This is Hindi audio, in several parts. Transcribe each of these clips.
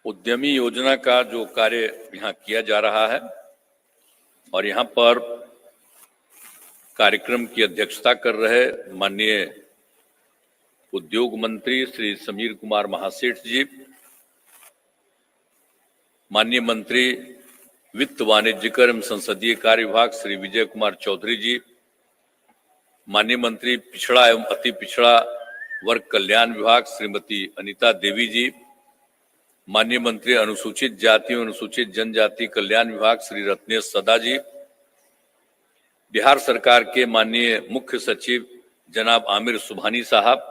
उद्यमी योजना का जो कार्य यहाँ किया जा रहा है और यहाँ पर कार्यक्रम की अध्यक्षता कर रहे माननीय उद्योग मंत्री श्री समीर कुमार महासेठ जी, माननीय मंत्री वित्त वाणिज्यकर एवं संसदीय कार्य विभाग श्री विजय कुमार चौधरी जी, माननीय मंत्री पिछड़ा एवं अति पिछड़ा वर्ग कल्याण विभाग श्रीमती अनीता देवी जी, माननीय मंत्री अनुसूचित जाति एवं अनुसूचित जनजाति कल्याण विभाग श्री रत्नेश सदा जी, बिहार सरकार के माननीय मुख्य सचिव जनाब आमिर सुबहानी साहब,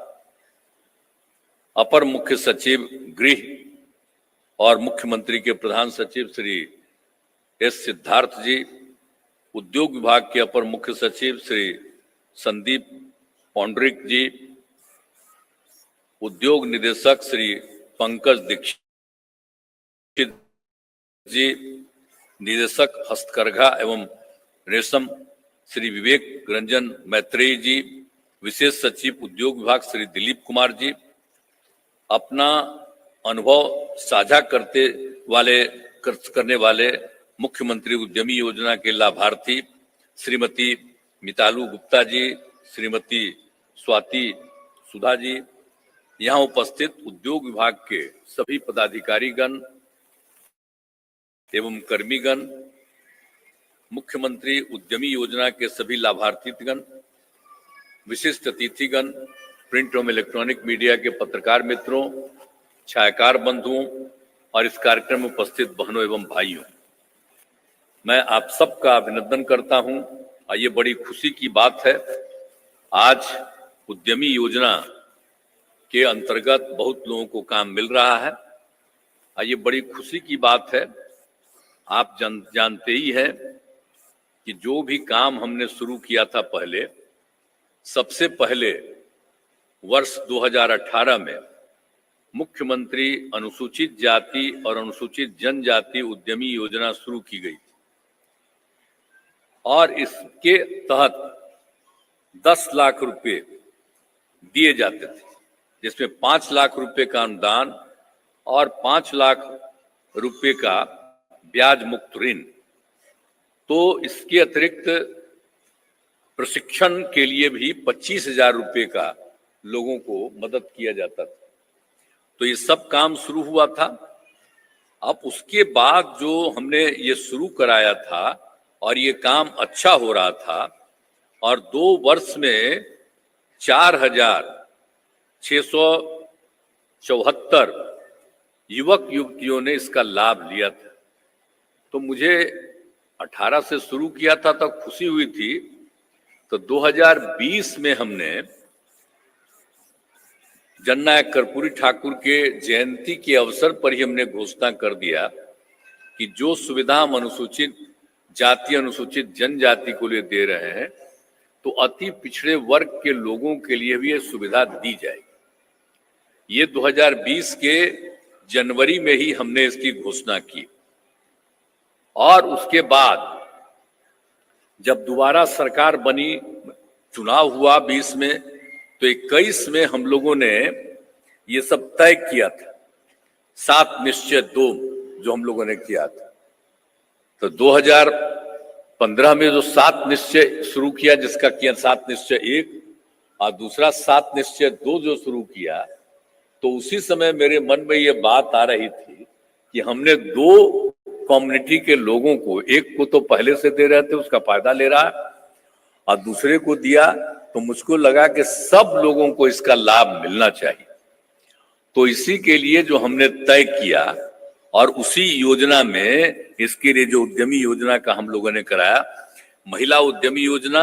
अपर मुख्य सचिव गृह और मुख्यमंत्री के प्रधान सचिव श्री एस सिद्धार्थ जी, उद्योग विभाग के अपर मुख्य सचिव श्री संदीप पौंडरिक जी, उद्योग निदेशक श्री पंकज दीक्षित जी, निदेशक हस्तकरघा एवं रेशम श्री विवेक रंजन मैत्रेयी जी, विशेष सचिव उद्योग विभाग श्री दिलीप कुमार जी, अपना अनुभव साझा करने वाले मुख्यमंत्री उद्यमी योजना के लाभार्थी श्रीमती मितालू गुप्ता जी, श्रीमती स्वाति सुधा जी, यहाँ उपस्थित उद्योग विभाग के सभी पदाधिकारीगण एवं कर्मीगण, मुख्यमंत्री उद्यमी योजना के सभी लाभार्थीगण, विशिष्ट अतिथिगण, प्रिंट एवं इलेक्ट्रॉनिक मीडिया के पत्रकार मित्रों, छायाकार बंधुओं और इस कार्यक्रम में उपस्थित बहनों एवं भाइयों, मैं आप सबका अभिनंदन करता हूं। और ये बड़ी खुशी की बात है, आज उद्यमी योजना के अंतर्गत बहुत लोगों को काम मिल रहा है और ये बड़ी खुशी की बात है। आप जानते ही हैं कि जो भी काम हमने शुरू किया था पहले, सबसे पहले वर्ष 2018 में मुख्यमंत्री अनुसूचित जाति और अनुसूचित जनजाति उद्यमी योजना शुरू की गई और इसके तहत 10 लाख रुपए दिए जाते थे, जिसमें 5 लाख रुपए का अनुदान और 5 लाख रुपए का ब्याज मुक्त ऋण। तो इसके अतिरिक्त प्रशिक्षण के लिए भी 25,000 रुपए का लोगों को मदद किया जाता था। तो ये सब काम शुरू हुआ था। अब उसके बाद जो हमने ये शुरू कराया था और ये काम अच्छा हो रहा था और 2 वर्ष में 4,674 युवक युवतियों ने इसका लाभ लिया था। तो मुझे 18 से शुरू किया था तो खुशी हुई थी। तो 2020 में हमने जननायक कर्पूरी ठाकुर के जयंती के अवसर पर ही हमने घोषणा कर दिया कि जो सुविधा हम अनुसूचित जाति अनुसूचित जनजाति को लिए दे रहे हैं, तो अति पिछड़े वर्ग के लोगों के लिए भी ये सुविधा दी जाएगी। ये 2020 के जनवरी में ही हमने इसकी घोषणा की और उसके बाद जब दोबारा सरकार बनी, चुनाव हुआ 20 में, तो 21 में हम लोगों ने ये सब तय किया था, 7 निश्चय 2 जो हम लोगों ने किया था। तो 2015 में जो 7 निश्चय शुरू किया, जिसका किया 7 निश्चय 1 और दूसरा 7 निश्चय 2 जो शुरू किया, तो उसी समय मेरे मन में ये बात आ रही थी कि हमने 2 कम्युनिटी के लोगों को, एक को तो पहले से दे रहे थे, उसका फायदा ले रहा और दूसरे को दिया, तो मुझको लगा कि सब लोगों को इसका लाभ मिलना चाहिए। तो इसी के लिए जो हमने तय किया और उसी योजना में इसके लिए जो उद्यमी योजना का हम लोगों ने कराया, महिला उद्यमी योजना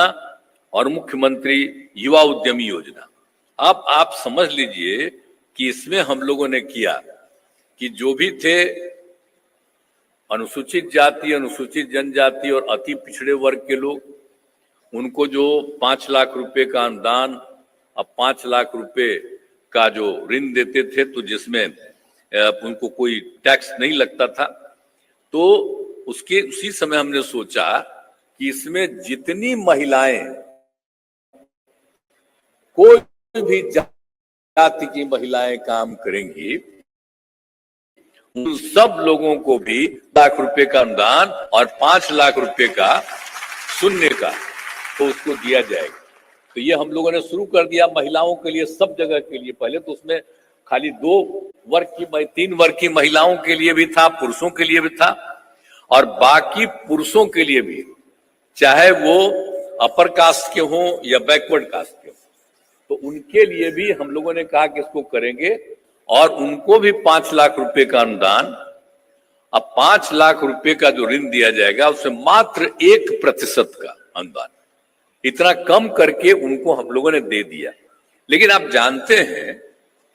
और मुख्यमंत्री युवा उद्यमी योजना। अब आप समझ लीजिए कि इसमें हम लोगों ने किया कि जो भी थे अनुसूचित जाति, अनुसूचित जनजाति और अति पिछड़े वर्ग के लोग, उनको जो 5 लाख रुपए का अनुदान और 5 लाख रुपए का जो ऋण देते थे, तो जिसमें उनको कोई टैक्स नहीं लगता था, तो उसी समय हमने सोचा कि इसमें जितनी महिलाएं, कोई भी जाति की महिलाएं काम करेंगी, उन सब लोगों को भी ₹1,00,000 का अनुदान और ₹5,00,000 का शून्य का तो उसको दिया जाएगा। तो ये हम लोगों ने शुरू कर दिया महिलाओं के लिए, सब जगह के लिए। पहले तो उसमें खाली 3 वर्ग की महिलाओं के लिए भी था, पुरुषों के लिए भी था, और बाकी पुरुषों के लिए भी, चाहे वो अपर कास्ट के हों या बैकवर्ड कास्ट के हों, तो उनके लिए भी हम लोगों ने कहा कि इसको करेंगे और उनको भी ₹5,00,000 का अनुदान। अब ₹5,00,000 का जो ऋण दिया जाएगा उसमें मात्र 1% का अनुदान, इतना कम करके उनको हम लोगों ने दे दिया। लेकिन आप जानते हैं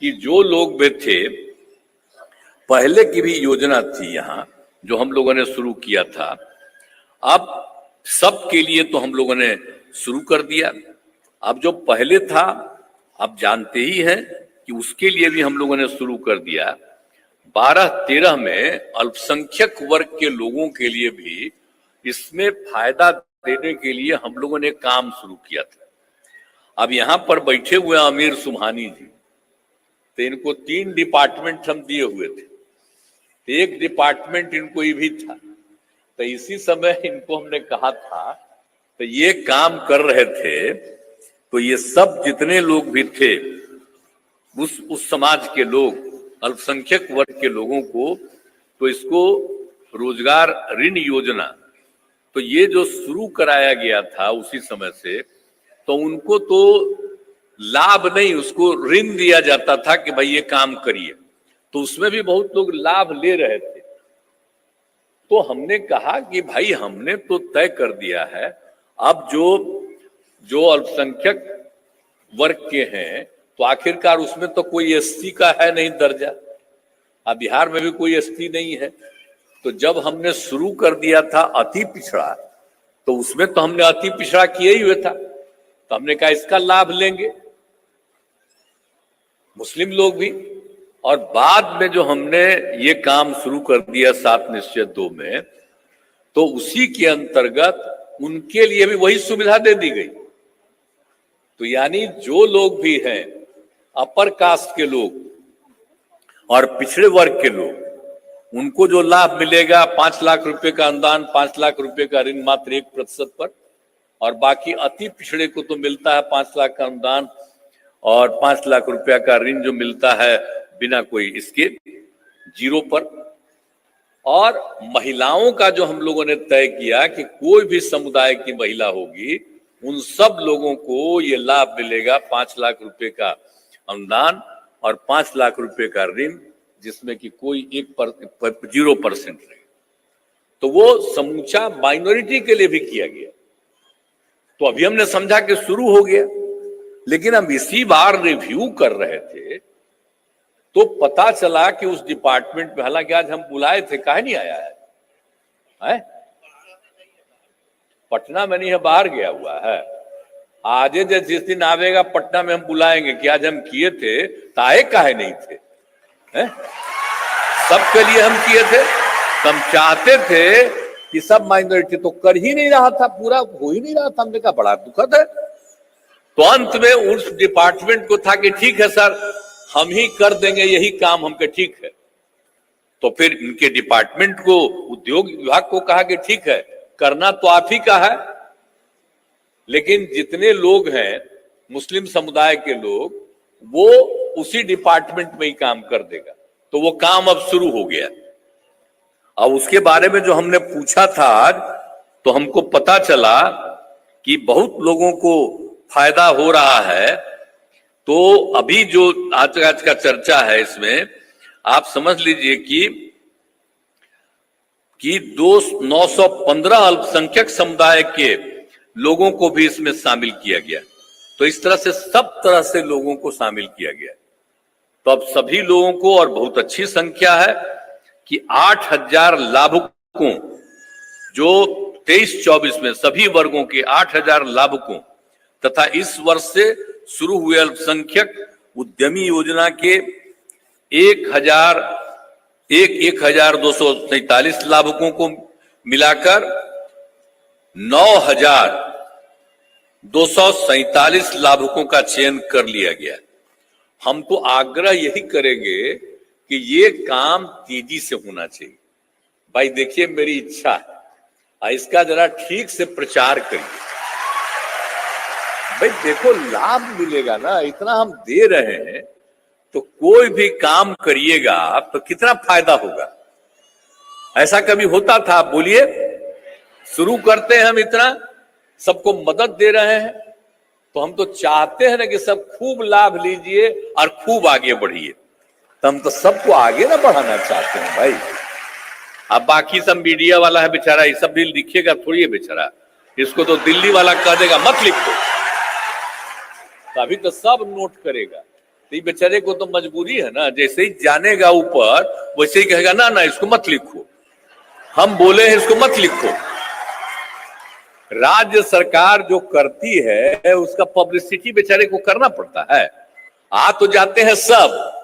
कि जो लोग भी थे, पहले की भी योजना थी यहाँ जो हम लोगों ने शुरू किया था, अब सबके लिए तो हम लोगों ने शुरू कर दिया। अब जो पहले था, आप जानते ही हैं कि उसके लिए भी हम लोगों ने शुरू कर दिया। 12-13 में अल्पसंख्यक वर्ग के लोगों के लिए भी इसमें फायदा देने के लिए हम लोगों ने काम शुरू किया था। अब यहाँ पर बैठे हुए आमिर सुबहानी जी, तो इनको 3 डिपार्टमेंट हम दिए हुए थे, तो एक डिपार्टमेंट इनको ये भी था। तो इसी समय इनको हमने कहा था, तो ये काम कर रहे थे, तो ये सब जितने लोग भी थे उस समाज के लोग, अल्पसंख्यक वर्ग के लोगों को, तो इसको रोजगार ऋण योजना, तो ये जो शुरू कराया गया था उसी समय से, तो उनको तो लाभ नहीं, उसको ऋण दिया जाता था कि भाई ये काम करिए, तो उसमें भी बहुत लोग लाभ ले रहे थे। तो हमने कहा कि भाई हमने तो तय कर दिया है, अब जो अल्पसंख्यक वर्ग के हैं, तो आखिरकार उसमें तो कोई एसटी का है नहीं दर्जा, अब बिहार में भी कोई एसटी नहीं है। तो जब हमने शुरू कर दिया था अति पिछड़ा, तो उसमें तो हमने अति पिछड़ा किए ही हुए था, तो हमने कहा इसका लाभ लेंगे मुस्लिम लोग भी। और बाद में जो हमने ये काम शुरू कर दिया 7 निश्चय 2 में, तो उसी के अंतर्गत उनके लिए भी वही सुविधा दे दी गई। तो यानी जो लोग भी हैं, अपर कास्ट के लोग और पिछड़े वर्ग के लोग, उनको जो लाभ मिलेगा ₹5,00,000 का अनुदान, ₹5,00,000 का ऋण मात्र 1% पर, और बाकी अति पिछड़े को तो मिलता है 5,00,000 का अनुदान और ₹5,00,000 का ऋण जो मिलता है बिना कोई इसके 0 पर। और महिलाओं का जो हम लोगों ने तय किया कि कोई भी समुदाय की महिला होगी, उन सब लोगों को ये लाभ मिलेगा, ₹5,00,000 का अनुदान और ₹5,00,000 का ऋण, जिसमें कि कोई 0% रहे। तो वो समूचा माइनॉरिटी के लिए भी किया गया। तो अभी हमने समझा कि शुरू हो गया, लेकिन हम इसी बार रिव्यू कर रहे थे तो पता चला कि उस डिपार्टमेंट में, हालांकि आज हम बुलाए थे, काहे नहीं आया है? पटना में नहीं है, बाहर गया हुआ है। आज जिस दिन आवेगा पटना में हम बुलाएंगे कि आज हम किए थे, ताए काहे नहीं थे? सबके लिए हम किए थे, हम चाहते थे कि सब माइनॉरिटी, तो कर ही नहीं रहा था, पूरा हो ही नहीं रहा था। हमने कहा बड़ा दुखद है। तो अंत में उस डिपार्टमेंट को था कि ठीक है सर, हम ही कर देंगे यही काम, हमके ठीक है। तो फिर इनके डिपार्टमेंट को, उद्योग विभाग को कहा कि ठीक है, करना तो आप ही का है, लेकिन जितने लोग हैं मुस्लिम समुदाय के लोग, वो उसी डिपार्टमेंट में ही काम कर देगा। तो वो काम अब शुरू हो गया। अब उसके बारे में जो हमने पूछा था आज, तो हमको पता चला कि बहुत लोगों को फायदा हो रहा है। तो अभी जो आज का चर्चा है, इसमें आप समझ लीजिए कि 915 अल्पसंख्यक समुदाय के लोगों को भी इसमें शामिल किया गया। तो इस तरह से सब तरह से लोगों को शामिल किया गया। तो अब सभी लोगों को, और बहुत अच्छी संख्या है कि 8,000 लाभुकों, जो 23-24 में सभी वर्गों के 8,000 लाभुकों, तथा इस वर्ष से शुरू हुए अल्पसंख्यक उद्यमी योजना के 1,247 लाभुकों को मिलाकर 9,247 लाभुकों का चयन कर लिया गया। हम तो आग्रह यही करेंगे कि ये काम तेजी से होना चाहिए। भाई देखिए, मेरी इच्छा है, इसका जरा ठीक से प्रचार करिए। भाई देखो, लाभ मिलेगा ना, इतना हम दे रहे हैं, तो कोई भी काम करिएगा तो कितना फायदा होगा। ऐसा कभी होता था? बोलिए। शुरू करते हैं हम, इतना सबको मदद दे रहे हैं, तो हम तो चाहते हैं ना कि सब खूब लाभ लीजिए और खूब आगे बढ़िए। तो हम तो सबको आगे ना बढ़ाना चाहते हैं भाई। अब बाकी सब मीडिया वाला है बेचारा, ये सब भी लिखेगा थोड़ी है बेचारा, इसको तो दिल्ली वाला कह देगा मत लिखो, तभी तो सब नोट करेगा। तो ये बेचारे को तो मजबूरी है ना, जैसे ही जानेगा ऊपर वैसे ही कहेगा ना ना इसको मत लिखो, हम बोले हैं इसको मत लिखो। राज्य सरकार जो करती है उसका पब्लिसिटी बेचारे को करना पड़ता है। आ तो जाते हैं सब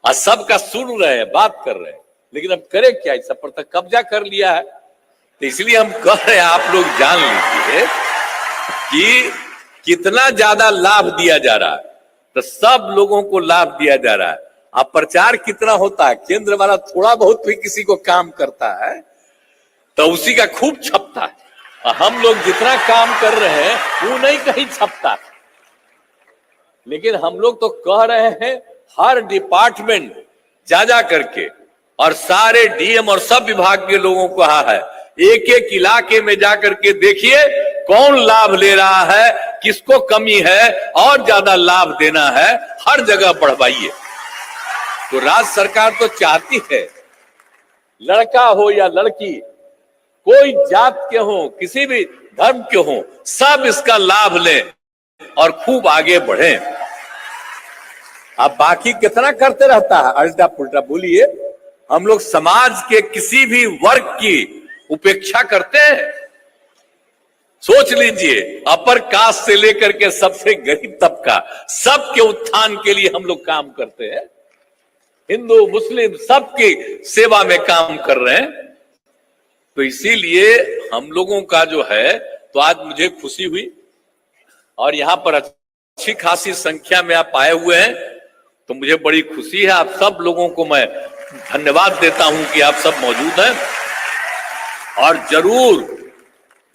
और सबका सुन रहे हैं, बात कर रहे हैं, लेकिन अब करे क्या, इस सब पर तक कब्जा कर लिया है। तो इसलिए हम कह रहे हैं आप लोग जान लीजिए कि कितना ज्यादा लाभ दिया जा रहा है, तो सब लोगों को लाभ दिया जा रहा है। अब प्रचार कितना होता है, केंद्र वाला थोड़ा बहुत भी किसी को काम करता है तो उसी का खूब छपता है, और हम लोग जितना काम कर रहे हैं वो नहीं कहीं छपता। लेकिन हम लोग तो कह रहे हैं हर डिपार्टमेंट जा करके, और सारे डीएम और सब विभाग के लोगों को कहा है एक एक इलाके में जाकर के देखिए कौन लाभ ले रहा है, किसको कमी है, और ज्यादा लाभ देना है, हर जगह बढ़वाइए। तो राज्य सरकार तो चाहती है लड़का हो या लड़की, कोई जात के हो, किसी भी धर्म के हो, सब इसका लाभ लें और खूब आगे बढ़े। अब बाकी कितना करते रहता है अल्टा पुल्टा। बोलिए, हम लोग समाज के किसी भी वर्ग की उपेक्षा करते हैं? सोच लीजिए, अपर कास्ट से लेकर के सबसे गरीब तबका, सबके उत्थान के लिए हम लोग काम करते हैं। हिंदू मुस्लिम सबकी सेवा में काम कर रहे हैं। तो इसीलिए हम लोगों का जो है, तो आज मुझे खुशी हुई, और यहां पर अच्छी खासी संख्या में आप आए हुए हैं, तो मुझे बड़ी खुशी है। आप सब लोगों को मैं धन्यवाद देता हूं कि आप सब मौजूद हैं, और जरूर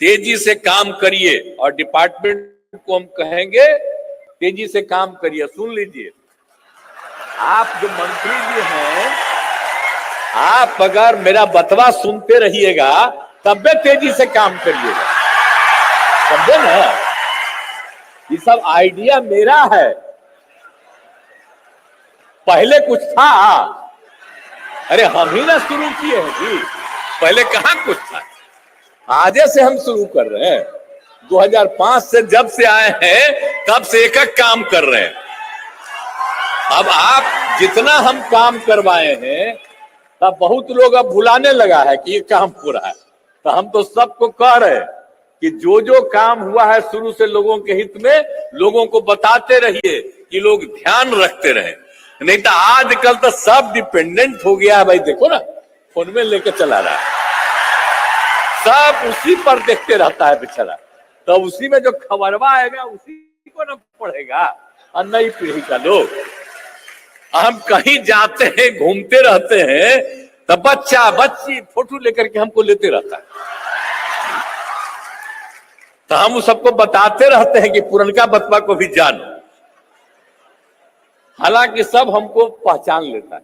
तेजी से काम करिए, और डिपार्टमेंट को हम कहेंगे तेजी से काम करिए। सुन लीजिए, आप जो मंत्री जी हैं, आप अगर मेरा बतवा सुनते रहिएगा तब भी तेजी से काम करिएगा, समझे ना? ये सब आइडिया मेरा है, पहले कुछ था? अरे हम ही ना शुरू किए हैं जी, पहले कहां कुछ था। आजे से हम शुरू कर रहे हैं, 2005 से जब से आए हैं तब से एक एक काम कर रहे हैं। अब आप जितना हम काम करवाए हैं, तब बहुत लोग अब भुलाने लगा है कि ये काम हो रहा है। तो हम तो सबको कह रहे हैं कि जो जो काम हुआ है शुरू से लोगों के हित में, लोगों को बताते रहिए कि लोग ध्यान रखते रहे। नहीं तो आजकल तो सब डिपेंडेंट हो गया है भाई, देखो ना फोन में लेके चला रहा है, सब उसी पर देखते रहता है बेचारा। तो उसी में जो खबरवा आएगा उसी को ना पढ़ेगा, और नई पीढ़ी का लोग। हम कहीं जाते हैं, घूमते रहते हैं, तो बच्चा बच्ची फोटो लेकर के हमको लेते रहता है, तो हम सबको बताते रहते हैं कि पुरनका बतवा को भी जानो। हालांकि सब हमको पहचान लेता है,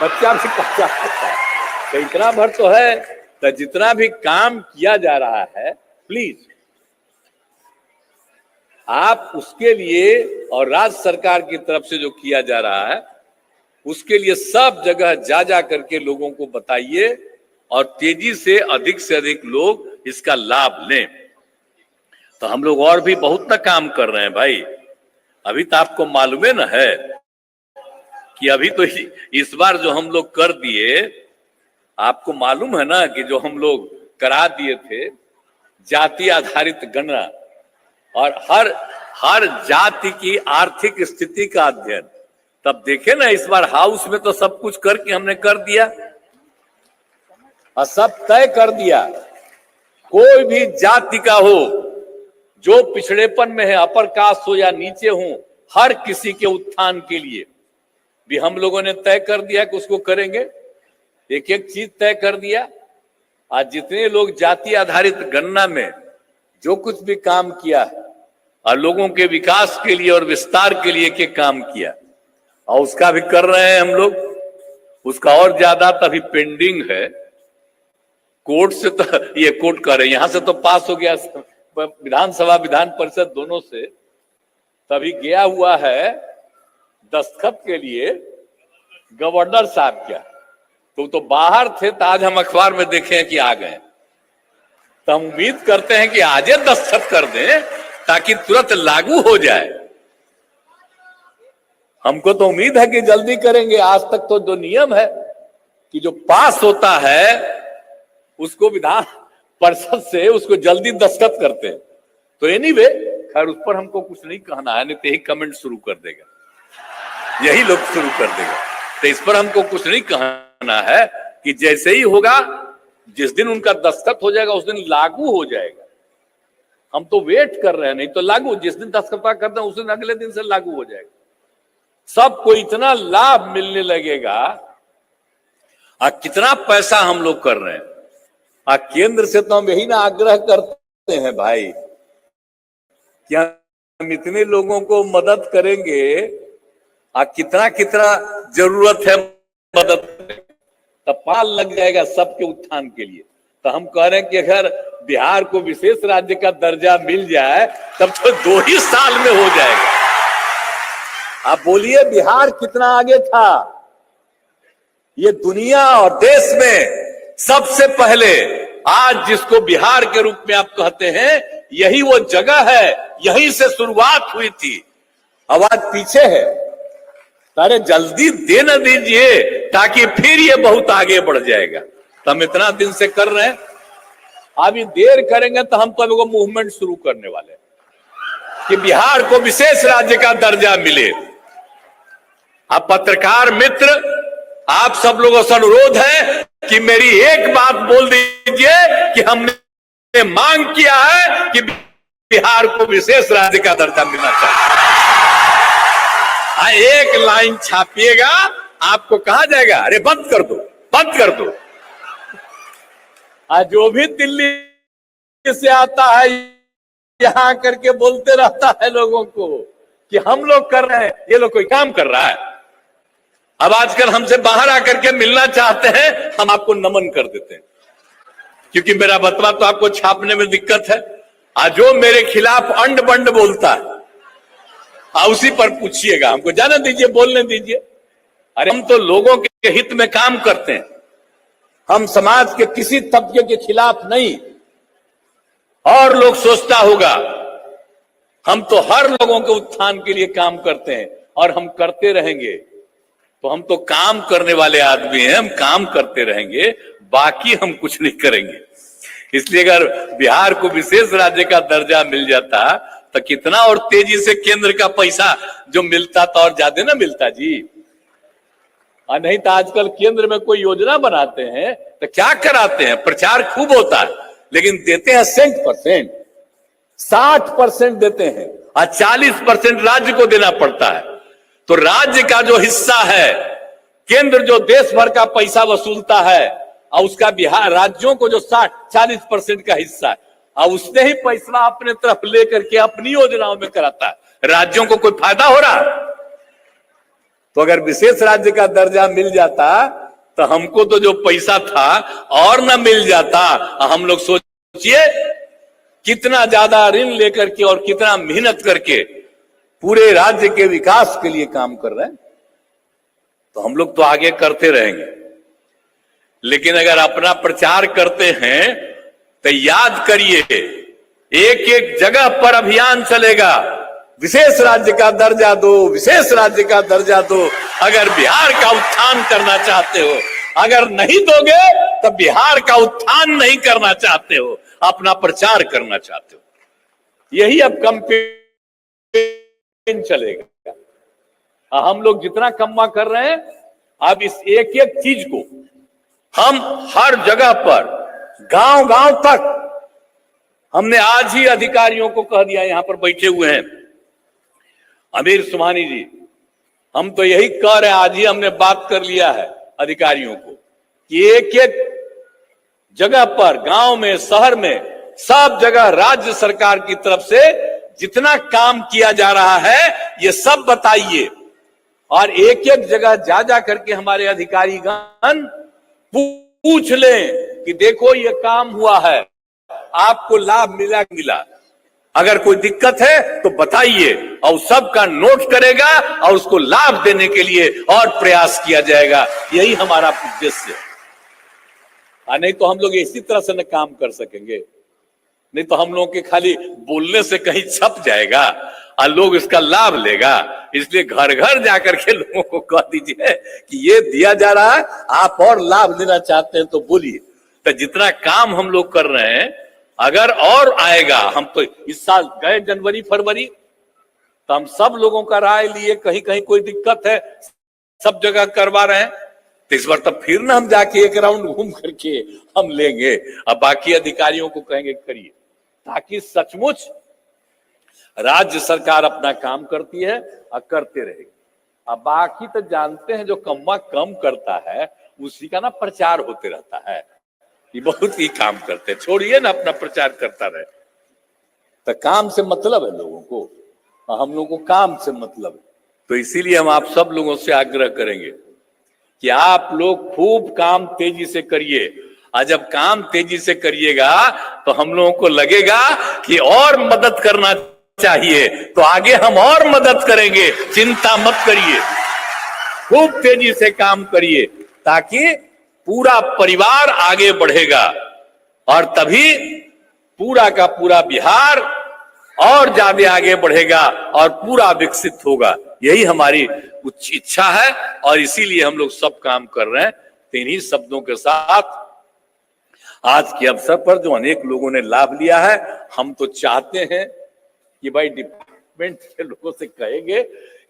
बच्चा भी पहचान लेता है। तो इतना भर तो है, तो जितना भी काम किया जा रहा है, प्लीज आप उसके लिए, और राज्य सरकार की तरफ से जो किया जा रहा है उसके लिए सब जगह जा करके लोगों को बताइए, और तेजी से अधिक लोग इसका लाभ लें। तो हम लोग और भी बहुत ना काम कर रहे हैं भाई। अभी तो आपको मालूम है ना है कि अभी तो इस बार जो हम लोग कर दिए, आपको मालूम है ना कि जो हम लोग करा दिए थे जाति आधारित गणना, और हर जाति की आर्थिक स्थिति का अध्ययन। तब देखे ना इस बार हाउस में तो सब कुछ करके हमने कर दिया, और सब तय कर दिया कोई भी जाति का हो, जो पिछड़ेपन में है, अपर कास्ट हो या नीचे हो, हर किसी के उत्थान के लिए भी हम लोगों ने तय कर दिया कि उसको करेंगे, एक एक चीज तय कर दिया। आज जितने लोग जाति आधारित गणना में जो कुछ भी काम किया और लोगों के विकास के लिए और विस्तार के लिए के काम किया, और उसका भी कर रहे हैं हम लोग। उसका और ज्यादा तभी पेंडिंग है। कोर्ट से तो ये कोर्ट कर रहे हैं, यहां से तो पास हो गया विधानसभा विधान परिषद दोनों से, तभी गया हुआ है दस्तखत के लिए गवर्नर साहब क्या, तो बाहर थे, तो आज हम अखबार में देखे हैं कि आ गए। तो हम उम्मीद करते हैं कि आज दस्तखत कर दें ताकि तुरंत लागू हो जाए। हमको तो उम्मीद है कि जल्दी करेंगे। आज तक तो जो नियम है कि जो पास होता है उसको विधान परिषद से उसको जल्दी दस्तखत करते हैं। तो एनीवे, खैर उस पर हमको कुछ नहीं कहना है, नहीं तो यही कमेंट शुरू कर देगा, यही लोग शुरू कर देगा। तो इस पर हमको कुछ नहीं कहना है कि जैसे ही होगा, जिस दिन उनका दस्तखत हो जाएगा उस दिन लागू हो जाएगा। हम तो वेट कर रहे हैं, नहीं तो लागू, जिस दिन दस्तखत करते हैं उस दिन अगले दिन से लागू हो जाएगा। सबको इतना लाभ मिलने लगेगा। कितना पैसा हम लोग कर रहे हैं। केंद्र से तो हम यही ना आग्रह करते हैं भाई, क्या हम इतने लोगों को मदद करेंगे, कितना कितना जरूरत है मदद, तब पाल लग जाएगा सबके उत्थान के लिए। तो हम कह रहे हैं कि अगर बिहार को विशेष राज्य का दर्जा मिल जाए तब तो 2 ही साल में हो जाएगा। आप बोलिए बिहार कितना आगे था। ये दुनिया और देश में सबसे पहले आज जिसको बिहार के रूप में आप कहते हैं, यही वो जगह है, यहीं से शुरुआत हुई थी। आवाज पीछे है, अरे जल्दी दे न दीजिए ताकि फिर ये बहुत आगे बढ़ जाएगा। तो हम इतना दिन से कर रहे हैं, अभी देर करेंगे तो हम तो मूवमेंट शुरू करने वाले हैं कि बिहार को विशेष राज्य का दर्जा मिले। अब पत्रकार मित्र, आप सब लोगों से अनुरोध है कि मेरी एक बात बोल दीजिए कि हमने मांग किया है कि बिहार को विशेष राज्य का दर्जा मिलना चाहिए। एक लाइन छापिएगा, आपको कहा जाएगा अरे बंद कर दो, बंद कर दो। जो भी दिल्ली से आता है यहां करके बोलते रहता है लोगों को कि हम लोग कर रहे हैं, ये लोग कोई काम कर रहा है। अब आजकल हमसे बाहर आकर के मिलना चाहते हैं, हम आपको नमन कर देते हैं, क्योंकि मेरा बतवा तो आपको छापने में दिक्कत है। जो मेरे खिलाफ अंड बंड बोलता है, उसी पर पूछिएगा, हमको जाने दीजिए, बोलने दीजिए। अरे हम तो लोगों के हित में काम करते हैं, हम समाज के किसी तबके के खिलाफ नहीं। और लोग सोचता होगा हम तो हर लोगों के उत्थान के लिए काम करते हैं और हम करते रहेंगे। तो हम तो काम करने वाले आदमी हैं, हम काम करते रहेंगे, बाकी हम कुछ नहीं करेंगे। इसलिए अगर बिहार को विशेष राज्य का दर्जा मिल जाता तो कितना और तेजी से केंद्र का पैसा जो मिलता तो और ज्यादा ना मिलता जी। नहीं तो आजकल केंद्र में कोई योजना बनाते हैं तो क्या कराते हैं, प्रचार खूब होता है लेकिन देते हैं 60%, 60% देते हैं और 40% राज्य को देना पड़ता है। तो राज्य का जो हिस्सा है, केंद्र जो देश भर का पैसा वसूलता है और उसका बिहार राज्यों को जो 40% का हिस्सा है, और उसने ही पैसा अपने तरफ लेकर के अपनी योजनाओं में कराता है। राज्यों को कोई फायदा हो रहा? तो अगर विशेष राज्य का दर्जा मिल जाता तो हमको तो जो पैसा था और ना मिल जाता। हम लोग सोचिए कितना ज्यादा ऋण लेकर के और कितना मेहनत करके पूरे राज्य के विकास के लिए काम कर रहे हैं। तो हम लोग तो आगे करते रहेंगे, लेकिन अगर अपना प्रचार करते हैं तो याद करिए, एक एक जगह पर अभियान चलेगा, विशेष राज्य का दर्जा दो, विशेष राज्य का दर्जा दो। अगर बिहार का उत्थान करना चाहते हो, अगर नहीं दोगे तो बिहार का उत्थान नहीं करना चाहते हो, अपना प्रचार करना चाहते हो। यही अब कैंपेन चलेगा। हम लोग जितना कम्मा कर रहे हैं, अब इस एक एक चीज को हम हर जगह पर, गांव गांव तक, हमने आज ही अधिकारियों को कह दिया, यहां पर बैठे हुए हैं अमीर सुमानी जी, हम तो यही कह रहे हैं, आज ही हमने बात कर लिया है अधिकारियों को कि एक एक जगह पर, गांव में, शहर में, सब जगह राज्य सरकार की तरफ से जितना काम किया जा रहा है ये सब बताइए। और एक एक जगह जा जा करके हमारे अधिकारीगण पूछ लें कि देखो ये काम हुआ है, आपको लाभ मिला। अगर कोई दिक्कत है तो बताइए, और सबका नोट करेगा और उसको लाभ देने के लिए और प्रयास किया जाएगा। यही हमारा उद्देश्य है। नहीं तो हम लोग इसी तरह से न काम कर सकेंगे, नहीं तो हम लोगों के खाली बोलने से कहीं छप जाएगा और लोग इसका लाभ लेगा। इसलिए घर घर जाकर के लोगों को कह दीजिए कि ये दिया जा रहा है, आप और लाभ लेना चाहते हैं तो बोलिए। तो जितना काम हम लोग कर रहे हैं, अगर और आएगा, हम तो इस साल गए जनवरी फरवरी तो हम सब लोगों का राय लिए, कहीं कहीं कोई दिक्कत है, सब जगह करवा रहे हैं। तो इस बार तब फिर ना हम जाके एक राउंड घूम करके हम लेंगे, अब बाकी अधिकारियों को कहेंगे करिए, ताकि सचमुच राज्य सरकार अपना काम करती है और करते रहेगी। अब बाकी तो जानते हैं, जो कम करता है उसी का ना प्रचार होते रहता है कि बहुत ही काम करते हैं, छोड़िए ना अपना प्रचार करता रहे। तो काम से मतलब है लोगों को, हम लोगों को काम से मतलब है। तो इसीलिए हम आप सब लोगों से आग्रह करेंगे कि आप लोग खूब काम तेजी से करिए, और जब काम तेजी से करिएगा तो हम लोगों को लगेगा कि और मदद करना चाहिए, तो आगे हम और मदद करेंगे। चिंता मत करिए, खूब तेजी से काम करिए, ताकि पूरा परिवार आगे बढ़ेगा और तभी पूरा का पूरा बिहार और ज्यादा आगे बढ़ेगा और पूरा विकसित होगा। यही हमारी उच्च इच्छा है और इसीलिए हम लोग सब काम कर रहे हैं। तो इन्हीं शब्दों के साथ आज के अवसर पर जो अनेक लोगों ने लाभ लिया है, हम तो चाहते हैं कि भाई डिपार्टमेंट के लोगों से कहेंगे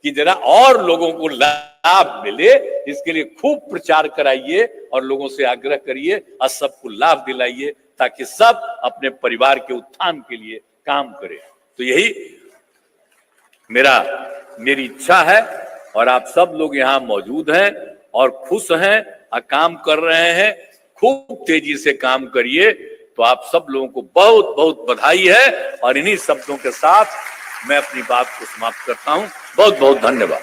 कि जरा और लोगों को लाभ मिले, इसके लिए खूब प्रचार कराइए और लोगों से आग्रह करिए और सबको लाभ दिलाइए, ताकि सब अपने परिवार के उत्थान के लिए काम करें। तो यही मेरी इच्छा है और आप सब लोग यहाँ मौजूद हैं और खुश हैं और काम कर रहे हैं। खूब तेजी से काम करिए। तो आप सब लोगों को बहुत बहुत बधाई है और इन्हीं शब्दों के साथ मैं अपनी बात को समाप्त करता हूं। बहुत बहुत धन्यवाद।